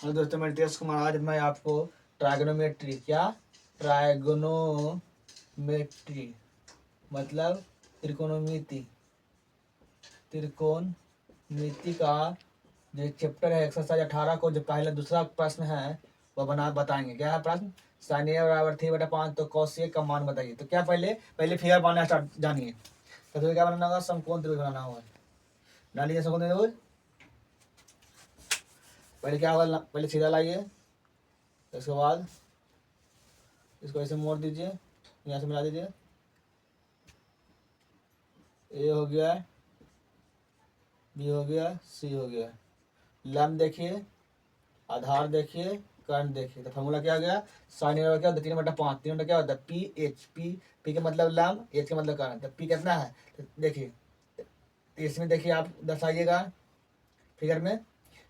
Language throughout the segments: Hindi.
हेलो दोस्तों, मैं रितेश कुमार। आज मैं आपको ट्राइगोनोमेट्री मतलब त्रिकोणमिति त्रिकोणमिति का जो चैप्टर है एक्सरसाइज 18 को जो पहले दूसरा प्रश्न है वह बताएंगे। क्या है प्रश्न? साइन ए बराबर 3/5 तो कॉस ए का मान बताइए। तो क्या पहले पहले फिगर बनाना स्टार्ट जानिए। तो क्या बनाना होगा? समकोण त्रिभुज बनाना होगा। डालिए समकोण त्रिभुज। पहले क्या होगा? पहले सीधा लाइए, उसके बाद इसको ऐसे मोड़ दीजिए, यहाँ से मिला दीजिए। ए हो गया, बी हो गया, सी हो गया। लंब देखिए, आधार देखिए, कर्ण देखिए। तो फॉर्मूला क्या हो गया? साइन क्या होता है? 3/5। 3 क्या होता है? P H. पी का मतलब लंब, एच का मतलब कर्ण। तो पी कितना है? तो देखिए, तो इसमें देखिए आप दर्शाइएगा फिगर में।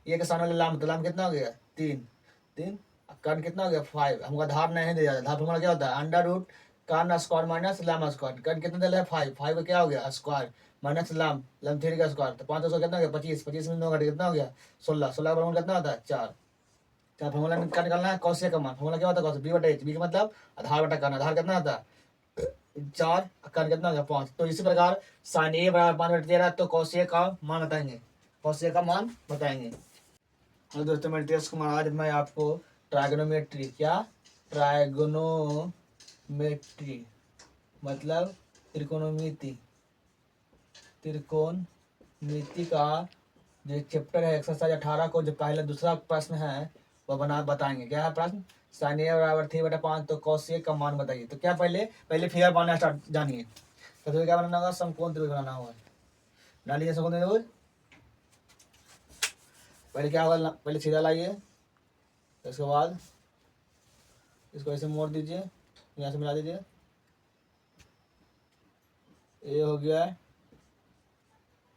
ये के सामने वाला लंब, तो लंब कितना हो गया? 3। 3। कर्ण कितना हो गया? 5। हमको आधार नहीं दिया। आधार फॉर्मूला क्या होता है? अंडर रूट कर्ण स्क्वायर माइनस लंब स्क्वायर। कर्ण कितना दिया है? 5। 5 क्या हो गया? स्क्वायर माइनस लंब, लंब 3 का स्क्वायर। तो 5 कितना हो गया? 25। 25 में 9 घटे कितना हो गया? 16। 16 का फॉर्मूला कितना होता है? 4। क्या फॉर्मूला क्या निकालना है? कौशिक का मान। फॉर्मूला क्या होता है? कौशिक बी/एच। बी का मतलब आधार बटा कर्ण। आधार कितना होता है? 4। कर्ण कितना हो गया? 5। तो इसी प्रकार साइन ए बराबर 5/13 तो कौशिक का मान बताएंगे। कौशिक का मान बताएंगे। हेलो दोस्तों, मैं रितेश कुमार। आज मैं आपको ट्राइगोनोमेट्री मतलब त्रिकोणमिति का जो चैप्टर है एक्सरसाइज 18 को जो पहले दूसरा प्रश्न है वह बताएंगे। क्या है प्रश्न? साइन ए बराबर 3/5 तो कॉस ए का मान बताइए। तो क्या पहले पहले फिगर बनाना स्टार्ट जानिए। तो क्या बनाना होगा? समकोण त्रिभुज बनाना होगा। डालिए समकोण त्रिभुज। पहले क्या होगा? पहले सीधा लाइए, उसके बाद इसको ऐसे मोड़ दीजिए, यहाँ से मिला दीजिए। ए हो गया,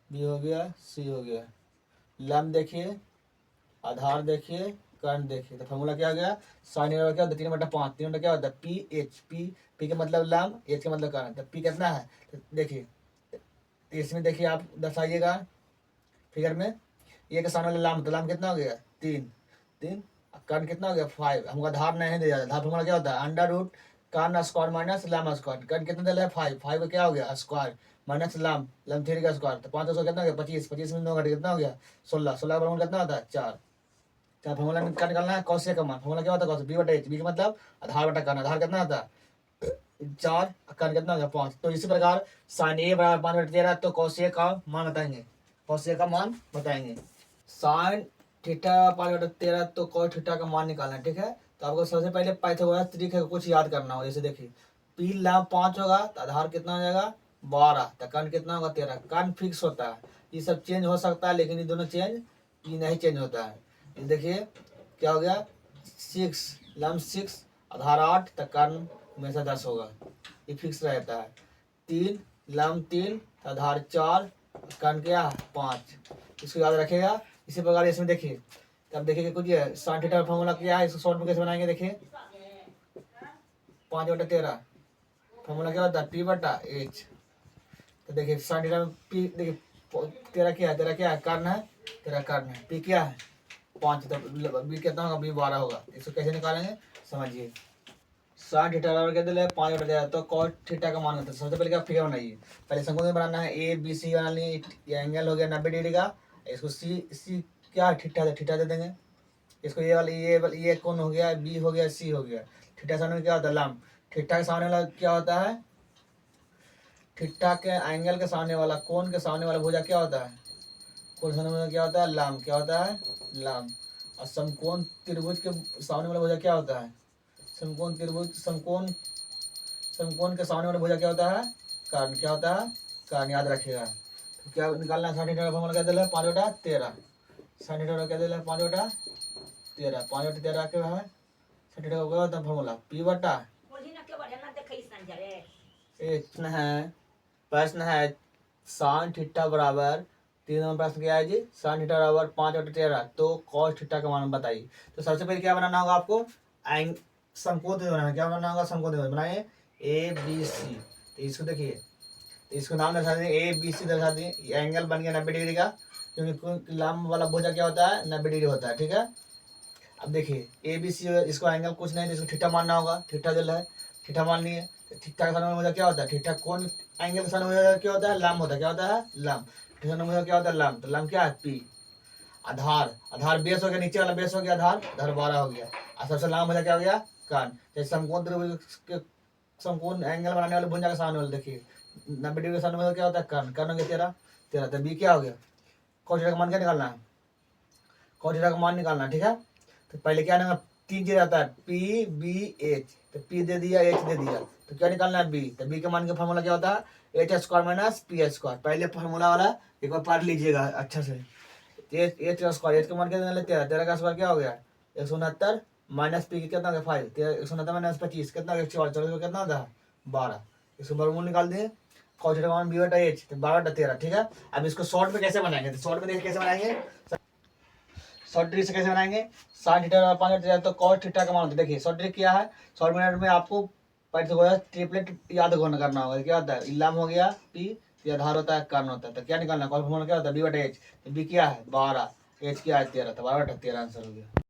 बी हो गया, सी हो गया। लंब देखिए, आधार देखिए, कर्ण देखिए। तो फॉर्मूला क्या हो गया? साइन ए क्या होता है? 3/5। 3 क्या होता है? P H. पी का मतलब लंब, एच का मतलब कर्ण। तो पी कितना है? तो देखिए, तो इसमें देखिए आप दर्शाइएगा फिगर में। ये के सामने वाला लंब, तो लंब कितना हो गया? 3। 3। कर्ण कितना हो गया? 5। हमको आधार नहीं दिया। आधार फॉर्मूला क्या होता है? अंडर रूट कर्ण स्क्वायर माइनस लंब स्क्वायर। कर्ण कितना दिया है? 5। 5 क्या हो गया? स्क्वायर माइनस लंब, लंब 3 का स्क्वायर। तो 5 कितना हो गया? 25। 25 में 9 घटे कितना हो गया? 16। 16 का फॉर्मूला कितना होता है? 4। क्या फॉर्मूला क्या निकालना है? कौशिक का मान। फॉर्मूला क्या होता है? कौशिक बी/एच। बी का मतलब आधार बटा कर्ण। आधार कितना होता है? 4। कर्ण कितना हो गया? 5। तो इसी प्रकार साइन ए बराबर 5/13 तो कौशिक का मान बताएंगे। कौशिक का मान बताएंगे। साइन थीटा 5/13 तो कॉस थीटा का मान निकालना है। ठीक है, तो आपको सबसे पहले पाइथागोरस तरीके को कुछ याद करना हो। जैसे देखिए, पी लैम 5 होगा तो आधार कितना हो जाएगा? 12। तो कर्ण कितना होगा? 13। कर्ण फिक्स होता है, ये सब चेंज हो सकता है लेकिन ये दोनों चेंज ये नहीं चेंज होता है। ये देखिए क्या हो गया? 6 लैम 6 आधार 8 तो कर्ण हमेशा 10 होगा, ये फिक्स रहता है। 3 लैम 3 आधार 4 कर्ण क्या? 5। इसको याद रखेगा। इसी प्रकार इसमें देखिए, तब देखिए कुछ साइन थीटा का फॉर्मूला क्या है, इसको शॉर्ट में कैसे बनाएंगे? देखिए 5/13 फॉर्मूला क्या होता है? P/H। तो देखिए साइन थीटा में पी देखिए, तेरा क्या है? तेरा क्या है? कर्ण है, तेरा कर्ण है। पी क्या है? 5। तो बी कितना होगा? बी 12 होगा। इसको कैसे निकालेंगे समझिए। साइन थीटा बराबर क्या दिया है? 5/13 तो कॉस थीटा का मान होता है। सबसे पहले क्या फिगर बनाइए। पहले शंकुत्रिभुज बनाना है, ए बी सी बना लिए। ये एंगल हो गया 90 डिग्री का। इसको सी सी क्या है? थीटा थीटा दे देंगे। इसको ये कौन हो गया? बी हो गया, सी हो गया। थीटा सामने क्या होता है? लंब। थीटा के सामने वाला क्या होता है? थीटा के एंगल के सामने वाला, कोण के सामने वाला भुजा क्या होता है? कोण के सामने वाला क्या होता है? लंब। क्या होता है? लंब। और समकोण त्रिभुज के सामने वाला भुजा क्या होता है? समकोण त्रिभुज समकोण के सामने वाला भुजा क्या होता है? कर्ण। क्या होता है? कर्ण। याद रखिएगा। तो क्या निकालना है? साइन थीटा का फॉर्मूला क्या दिया है? 5/13। साइन थीटा क्या दिया है? 5/13। 5/13 क्या है? साइन थीटा का क्या होता है फॉर्मूला? प्रश्न है साइन थीटा बराबर 3 नंबर प्रश्न क्या है जी? साइन थीटा बराबर 5/13 तो कॉस थीटा का मान बताइए। तो सबसे पहले क्या बनाना होगा आपको? समकोण त्रिभुज बनाना। क्या बनाना होगा? समकोण त्रिभुज बनाइए, ए बी सी। तो इसको देखिए, तो इसको नाम दर्शा दें, ए बी सी दर्शा दें। एंगल बन गया 90 डिग्री का, क्योंकि लंब वाला भुजा क्या होता है? 90 डिग्री होता है। ठीक है, अब देखिए ए बी सी, इसको एंगल कुछ नहीं, इसको थीटा मानना होगा, थीटा दिल है, थीटा मान लिए। तो थीटा का साइन मुझे क्या होता है, थीटा कौन एंगल का साइन मुझे क्या होता है, लंब होता है, क्या होता है, लंब। थीटा मुझे क्या होता है, लंब। तो लंब क्या है, पी। आधार, आधार बेस हो गया, नीचे वाला बेस हो गया आधार, आधार 12 हो गया। और सबसे लंबा मुझे क्या हो गया, कान। जैसे समकोण त्रिभुज के समकोण एंगल बनाने वाले भुजा के सामने वाले देखिए 90 डिग्री के सामने में क्या होता है, कान। कान हो गया 13, 13। तो बी क्या हो गया, कॉस थीटा का मान क्या निकालना है, कॉस थीटा का मान निकालना है, ठीक है। तो पहले क्या ना, 3 चीज आता है, पी बी एच। तो पी दे दिया, एच दे दिया, तो क्या निकालना है, बी। तो बी के मान का फॉर्मूला क्या होता है, H square minus P square. पहले फॉर्मूला वाला एक बार पढ़ लीजिएगा अच्छा से। एच स्क्वायर, एच का मान क्या निकालना, 13, 13 का स्क्वायर क्या हो गया, 169 माइनस पी कितना हो गया, 5, 169 माइनस 25 कितना हो गया, 44, 44 कितना होता है, 12। इसको वर्गमूल निकाल दिए, कॉस थीटा का मान बी बटा एच, तो 12 बटा 13, ठीक है। अब इसको शॉर्ट में कैसे बनाएंगे, तो शॉर्ट में देखिए कैसे बनाएंगे, शॉर्ट ट्रिक से कैसे बनाएंगे, साइन थीटा 5 तो कॉस थीटा का मान होता है। देखिए शॉर्ट ट्रिक क्या है, शॉर्ट मिनट में आपको ट्रिपलेट याद करना होगा। क्या होता है, लंब हो गया पी, आधार होता है, कर्ण होता है। तो क्या निकालना है, कॉस फॉर्मूला क्या होता है, बी बटा एच। बी क्या है 12, एच क्या है 13, तो 12 बटा 13 आंसर हो गया।